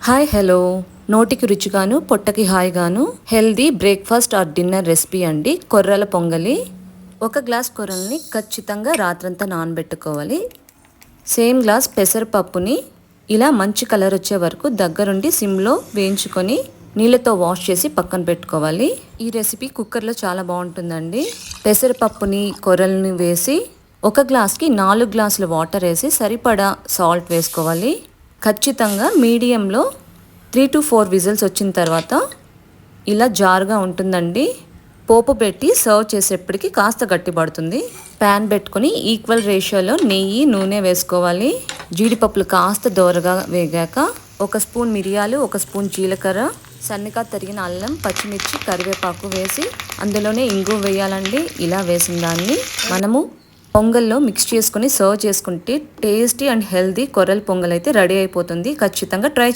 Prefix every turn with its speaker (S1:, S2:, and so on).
S1: Hi hello నోటికి రుచిగాను పొట్టకి హాయిగాను healthy breakfast or dinner recipe అండి కొర్రల పొంగలి. ఒక గ్లాస్ కొర్రల్ని ఖచ్చితంగా రాత్రంతా నానబెట్టుకోవాలి. సేమ్ గ్లాస్ పెసరపప్పుని ఇలా మంచి కలర్ వచ్చే వరకు దగ్గరుండి సిమ్లో వేయించుకొని నీళ్ళతో వాష్ చేసి పక్కన పెట్టుకోవాలి. ఈ రెసిపీ కుక్కర్లో చాలా బాగుంటుందండి. పెసరపప్పుని కొర్రల్ని వేసి ఒక గ్లాస్కి 4 గ్లాసుల వాటర్ వేసి సరిపడా సాల్ట్ వేసుకోవాలి. ఖచ్చితంగా మీడియంలో 3 to 4 విజిల్స్ వచ్చిన తర్వాత ఇలా జారుగా ఉంటుందండి. పోపు పెట్టి సర్వ్ చేసేప్పటికి కాస్త గట్టిపడుతుంది. ప్యాన్ పెట్టుకొని ఈక్వల్ రేషియోలో నెయ్యి నూనె వేసుకోవాలి. జీడిపప్పులు కాస్త దోరగా వేగాక 1 స్పూన్ మిరియాలు, 1 స్పూన్ జీలకర్ర, సన్నగా తరిగిన అల్లం, పచ్చిమిర్చి, కరివేపాకు వేసి అందులోనే ఇంగువ వేయాలండి. ఇలా వేసిన దాన్ని మనము పొంగల్లో మిక్స్ చేసుకుని సర్వ్ చేసుకుంటే టేస్టీ అండ్ హెల్దీ కొర్రల పొంగల్ అయితే రెడీ అయిపోతుంది. ఖచ్చితంగా ట్రై